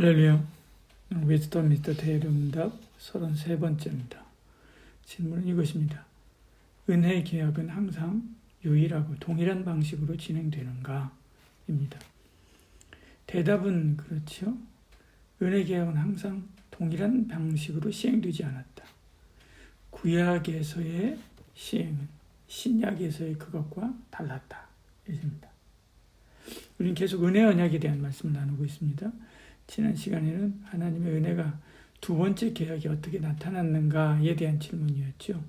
할렐루야. 웨스터민스터 대리응답 33번째입니다. 질문은 이것입니다. 은혜 계약은 항상 유일하고 동일한 방식으로 진행되는가? 입니다. 대답은 그렇죠. 은혜 계약은 항상 동일한 방식으로 시행되지 않았다. 구약에서의 시행은 신약에서의 그것과 달랐다. 이것입니다. 우리는 계속 은혜 언약에 대한 말씀을 나누고 있습니다. 지난 시간에는 하나님의 은혜가 두 번째 계약이 어떻게 나타났는가에 대한 질문이었죠.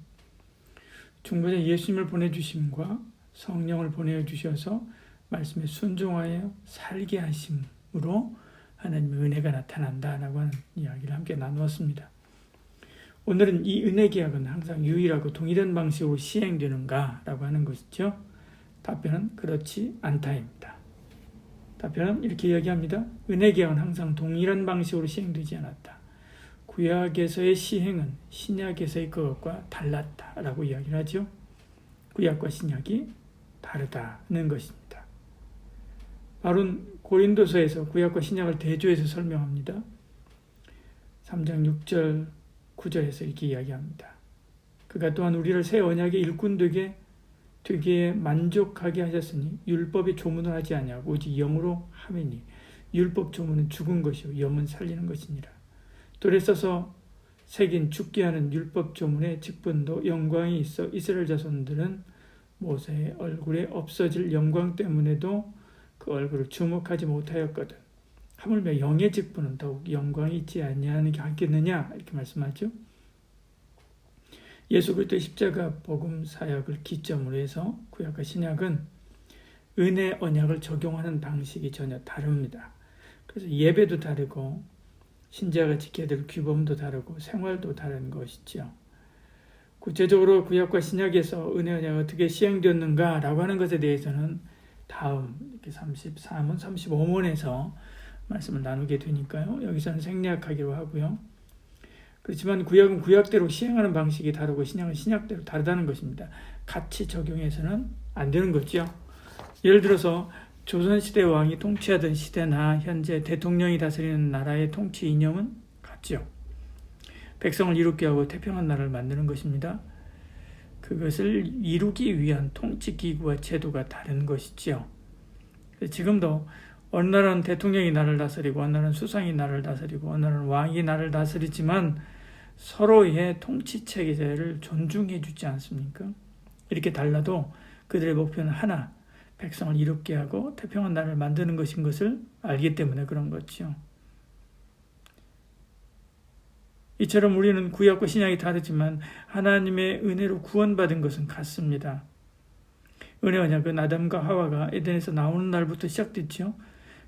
중보자 예수님을 보내주심과 성령을 보내주셔서 말씀에 순종하여 살게 하심으로 하나님의 은혜가 나타난다라고 하는 이야기를 함께 나누었습니다. 오늘은 이 은혜 계약은 항상 유일하고 동일한 방식으로 시행되는가라고 하는 것이죠. 답변은 그렇지 않다입니다. 답변은 이렇게 이야기합니다. 은혜 계약은 항상 동일한 방식으로 시행되지 않았다. 구약에서의 시행은 신약에서의 그것과 달랐다라고 이야기를 하죠. 구약과 신약이 다르다는 것입니다. 바울은 고린도서에서 구약과 신약을 대조해서 설명합니다. 3장 6절 9절에서 이렇게 이야기합니다. 그가 또한 우리를 새 언약의 일꾼 되게 만족하게 하셨으니 율법이 조문을 하지 아니하고 오직 영으로 함이니 율법 조문은 죽은 것이요 영은 살리는 것이니라. 돌에 써서 새긴 죽게 하는 율법 조문의 직분도 영광이 있어 이스라엘 자손들은 모세의 얼굴에 없어질 영광 때문에도 그 얼굴을 주목하지 못하였거든. 하물며 영의 직분은 더욱 영광이 있지 아니하는 게 않겠느냐 이렇게 말씀하죠. 예수 그리스도의 십자가 복음 사역을 기점으로 해서 구약과 신약은 은혜 언약을 적용하는 방식이 전혀 다릅니다. 그래서 예배도 다르고 신자가 지켜야 될 규범도 다르고 생활도 다른 것이죠. 구체적으로 구약과 신약에서 은혜 언약이 어떻게 시행되었는가라고 하는 것에 대해서는 다음 이렇게 34문, 35문에서 말씀을 나누게 되니까요. 여기서는 생략하기로 하고요. 그렇지만 구약은 구약대로 시행하는 방식이 다르고 신약은 신약대로 다르다는 것입니다. 같이 적용해서는 안 되는 거죠. 예를 들어서 조선시대 왕이 통치하던 시대나 현재 대통령이 다스리는 나라의 통치 이념은 같죠. 백성을 이롭게 하고 태평한 나라를 만드는 것입니다. 그것을 이루기 위한 통치기구와 제도가 다른 것이죠. 지금도 어느 나라는 대통령이 나라를 다스리고 어느 나라는 수상이 나라를 다스리고 어느 나라는 왕이 나라를 다스리지만 서로의 통치체계를 존중해 주지 않습니까? 이렇게 달라도 그들의 목표는 하나, 백성을 이롭게 하고 태평한 나라를 만드는 것인 것을 알기 때문에 그런 거죠. 이처럼 우리는 구약과 신약이 다르지만 하나님의 은혜로 구원받은 것은 같습니다. 은혜 언약은 아담과 하와가 에덴에서 나오는 날부터 시작됐죠.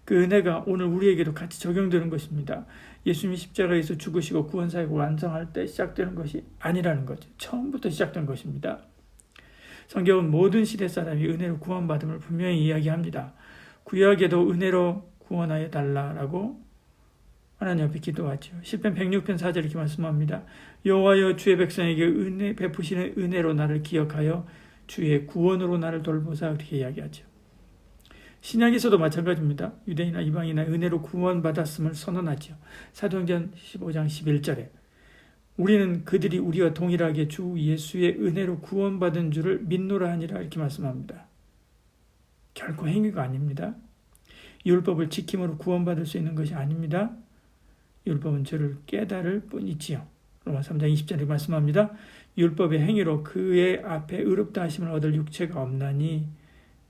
그 은혜가 오늘 우리에게도 같이 적용되는 것입니다. 예수님이 십자가에서 죽으시고 구원사역을 완성할 때 시작되는 것이 아니라는 거죠. 처음부터 시작된 것입니다. 성경은 모든 시대 사람이 은혜로 구원받음을 분명히 이야기합니다. 구약에도 은혜로 구원하여 달라라고 하나님 앞에 기도하죠. 시편 106편 4절 이렇게 말씀합니다. 여호와여 주의 백성에게 은혜 베푸시는 은혜로 나를 기억하여 주의 구원으로 나를 돌보사 그렇게 이야기하죠. 신약에서도 마찬가지입니다. 유대인이나 이방인이나 은혜로 구원받았음을 선언하죠. 사도행전 15장 11절에 우리는 그들이 우리와 동일하게 주 예수의 은혜로 구원받은 줄을 믿노라 하니라 이렇게 말씀합니다. 결코 행위가 아닙니다. 율법을 지킴으로 구원받을 수 있는 것이 아닙니다. 율법은 죄를 깨달을 뿐이지요. 로마 3장 20절에 말씀합니다. 율법의 행위로 그의 앞에 의롭다 하심을 얻을 육체가 없나니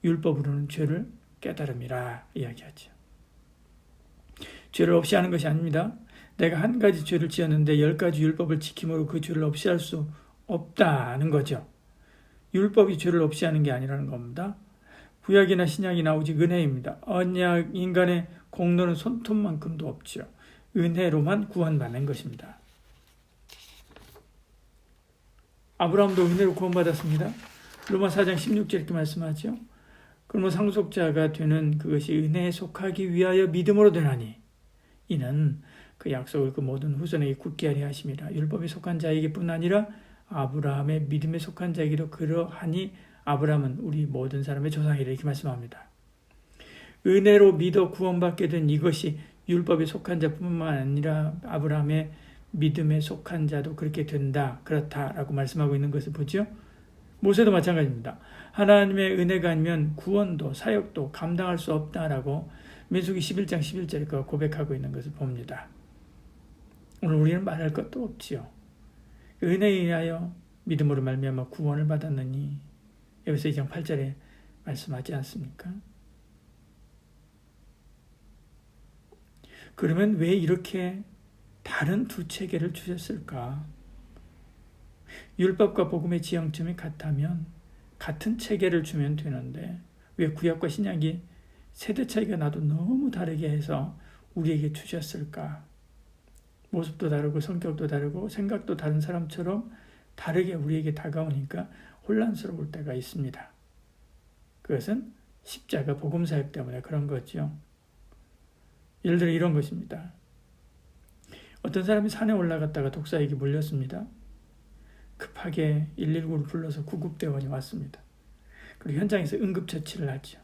율법으로는 죄를 깨달음이라 이야기하죠. 죄를 없이 하는 것이 아닙니다. 내가 한 가지 죄를 지었는데 10가지 율법을 지킴으로 그 죄를 없이 할 수 없다는 거죠. 율법이 죄를 없이 하는 게 아니라는 겁니다. 구약이나 신약이나 오직 은혜입니다. 언약 인간의 공로는 손톱만큼도 없죠. 은혜로만 구원받는 것입니다. 아브라함도 은혜로 구원받았습니다. 로마 4장 16절 이렇게 말씀하죠. 그러면 상속자가 되는 그것이 은혜에 속하기 위하여 믿음으로 되나니 이는 그 약속을 그 모든 후손에게 굳게 하려 하심이라. 율법에 속한 자에게뿐 아니라 아브라함의 믿음에 속한 자에게도 그러하니 아브라함은 우리 모든 사람의 조상이라 이렇게 말씀합니다. 은혜로 믿어 구원받게 된 이것이 율법에 속한 자뿐만 아니라 아브라함의 믿음에 속한 자도 그렇게 된다, 그렇다라고 말씀하고 있는 것을 보죠. 모세도 마찬가지입니다. 하나님의 은혜가 아니면 구원도 사역도 감당할 수 없다라고 민수기 11장 11절에 고백하고 있는 것을 봅니다. 오늘 우리는 말할 것도 없지요. 은혜에 의하여 믿음으로 말미암아 구원을 받았느니 에베소 2장 8절에 말씀하지 않습니까? 그러면 왜 이렇게 다른 두 체계를 주셨을까? 율법과 복음의 지향점이 같다면 같은 체계를 주면 되는데 왜 구약과 신약이 세대 차이가 나도 너무 다르게 해서 우리에게 주셨을까? 모습도 다르고 성격도 다르고 생각도 다른 사람처럼 다르게 우리에게 다가오니까 혼란스러울 때가 있습니다. 그것은 십자가 복음 사역 때문에 그런 거죠. 예를 들어 이런 것입니다. 어떤 사람이 산에 올라갔다가 독사에게 물렸습니다. 급하게 119를 불러서 구급대원이 왔습니다. 그리고 현장에서 응급처치를 하죠.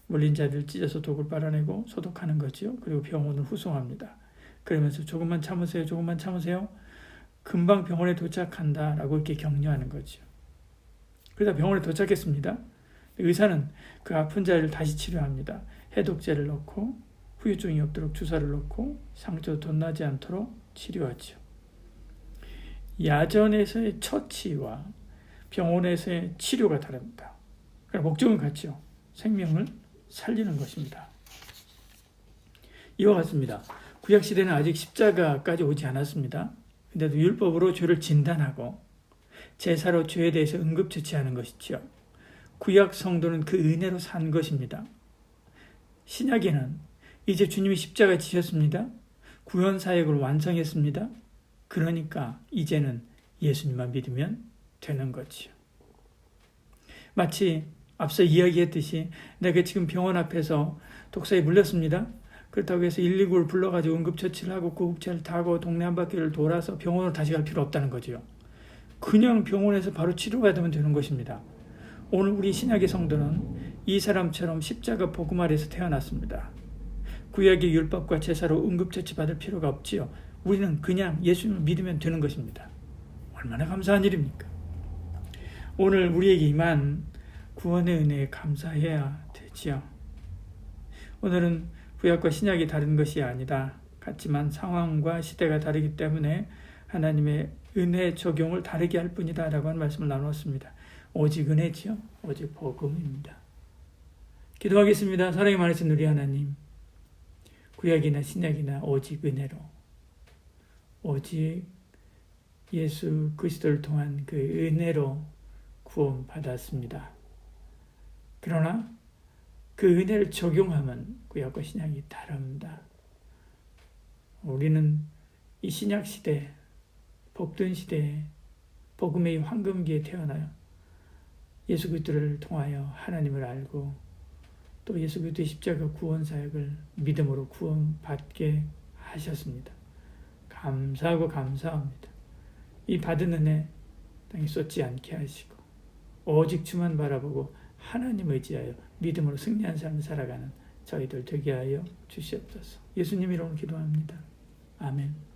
물린 자들 찢어서 독을 빨아내고 소독하는 거죠. 그리고 병원을 후송합니다. 그러면서 조금만 참으세요. 조금만 참으세요. 금방 병원에 도착한다 라고 이렇게 격려하는 거죠. 그러다 병원에 도착했습니다. 의사는 그 아픈 자를 다시 치료합니다. 해독제를 넣고 후유증이 없도록 주사를 넣고 상처도 덧나지 않도록 치료하죠. 야전에서의 처치와 병원에서의 치료가 다릅니다. 그러나 목적은 같죠. 생명을 살리는 것입니다. 이와 같습니다. 구약시대는 아직 십자가까지 오지 않았습니다. 근데도 율법으로 죄를 진단하고 제사로 죄에 대해서 응급처치하는 것이죠. 구약 성도는 그 은혜로 산 것입니다. 신약에는 이제 주님이 십자가 지셨습니다. 구원 사역을 완성했습니다. 그러니까 이제는 예수님만 믿으면 되는 거죠. 마치 앞서 이야기했듯이 내가 지금 병원 앞에서 독사에 물렸습니다. 그렇다고 해서 119를 불러가지고 응급처치를 하고 구급차를 타고 동네 한 바퀴를 돌아서 병원으로 다시 갈 필요 없다는 거죠. 그냥 병원에서 바로 치료받으면 되는 것입니다. 오늘 우리 신약의 성도는 이 사람처럼 십자가 복음 아래에서 태어났습니다. 구약의 율법과 제사로 응급처치 받을 필요가 없지요. 우리는 그냥 예수님을 믿으면 되는 것입니다. 얼마나 감사한 일입니까? 오늘 우리에게 임한 구원의 은혜에 감사해야 되지요. 오늘은 구약과 신약이 다른 것이 아니다. 같지만 상황과 시대가 다르기 때문에 하나님의 은혜 적용을 다르게 할 뿐이다 라고 하는 말씀을 나누었습니다. 오직 은혜지요. 오직 복음입니다. 기도하겠습니다. 사랑이 많으신 우리 하나님, 구약이나 신약이나 오직 은혜로, 오직 예수 그리스도를 통한 그 은혜로 구원받았습니다. 그러나 그 은혜를 적용하면 구약과 신약이 다릅니다. 우리는 이 신약 시대, 복된 시대에 복음의 황금기에 태어나요. 예수 그리스도를 통하여 하나님을 알고 또 예수 그리스도의 십자가 구원 사역을 믿음으로 구원받게 하셨습니다. 감사하고 감사합니다. 이 받은 은혜 땅에 쏟지 않게 하시고 오직 주만 바라보고 하나님 의지하여 믿음으로 승리한 삶을 살아가는 저희들 되게 하여 주시옵소서. 예수님 이름으로 기도합니다. 아멘.